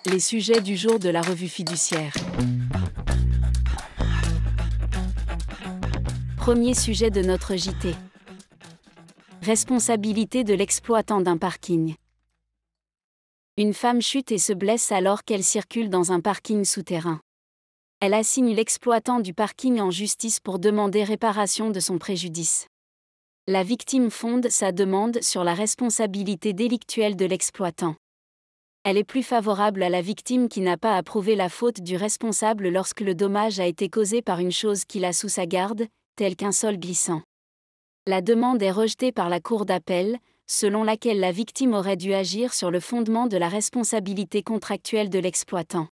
Les sujets du jour de la revue fiduciaire. Premier sujet de notre JT. Responsabilité de l'exploitant d'un parking. Une femme chute et se blesse alors qu'elle circule dans un parking souterrain. Elle assigne l'exploitant du parking en justice pour demander réparation de son préjudice. La victime fonde sa demande sur la responsabilité délictuelle de l'exploitant. Elle est plus favorable à la victime qui n'a pas à prouver la faute du responsable lorsque le dommage a été causé par une chose qu'il a sous sa garde, tel qu'un sol glissant. La demande est rejetée par la Cour d'appel, selon laquelle la victime aurait dû agir sur le fondement de la responsabilité contractuelle de l'exploitant.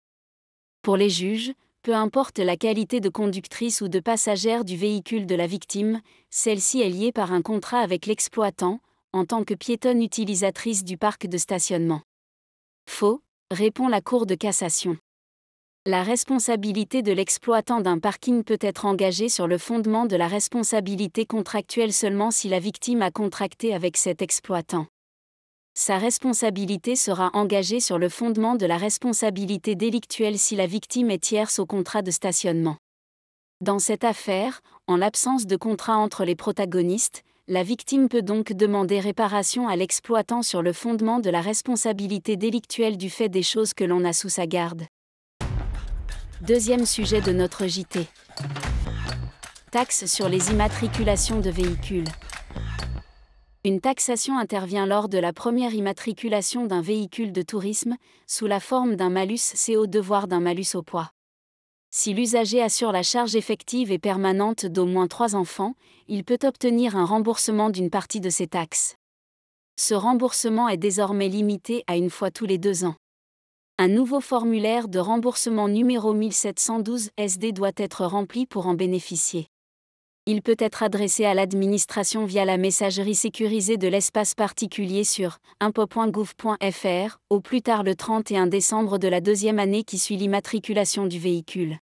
Pour les juges, peu importe la qualité de conductrice ou de passagère du véhicule de la victime, celle-ci est liée par un contrat avec l'exploitant, en tant que piétonne utilisatrice du parc de stationnement. Faux, répond la Cour de cassation. La responsabilité de l'exploitant d'un parking peut être engagée sur le fondement de la responsabilité contractuelle seulement si la victime a contracté avec cet exploitant. Sa responsabilité sera engagée sur le fondement de la responsabilité délictuelle si la victime est tierce au contrat de stationnement. Dans cette affaire, en l'absence de contrat entre les protagonistes, la victime peut donc demander réparation à l'exploitant sur le fondement de la responsabilité délictuelle du fait des choses que l'on a sous sa garde. Deuxième sujet de notre JT. Taxe sur les immatriculations de véhicules. Une taxation intervient lors de la première immatriculation d'un véhicule de tourisme, sous la forme d'un malus CO2 voire d'un malus au poids. Si l'usager assure la charge effective et permanente d'au moins 3 enfants, il peut obtenir un remboursement d'une partie de ces taxes. Ce remboursement est désormais limité à une fois tous les 2 ans. Un nouveau formulaire de remboursement numéro 1712 SD doit être rempli pour en bénéficier. Il peut être adressé à l'administration via la messagerie sécurisée de l'espace particulier sur impo.gouv.fr, au plus tard le 31 décembre de la 2e année qui suit l'immatriculation du véhicule.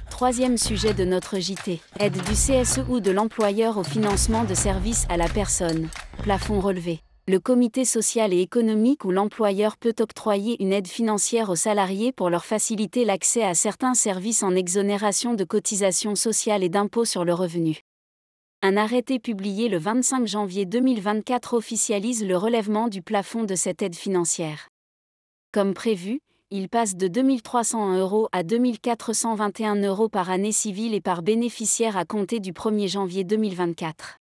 Troisième sujet de notre JT. Aide du CSE ou de l'employeur au financement de services à la personne. Plafond relevé. Le comité social et économique ou l'employeur peut octroyer une aide financière aux salariés pour leur faciliter l'accès à certains services en exonération de cotisations sociales et d'impôts sur le revenu. Un arrêté publié le 25 janvier 2024 officialise le relèvement du plafond de cette aide financière. Comme prévu, il passe de 2 300 € à 2 421 € par année civile et par bénéficiaire à compter du 1er janvier 2024.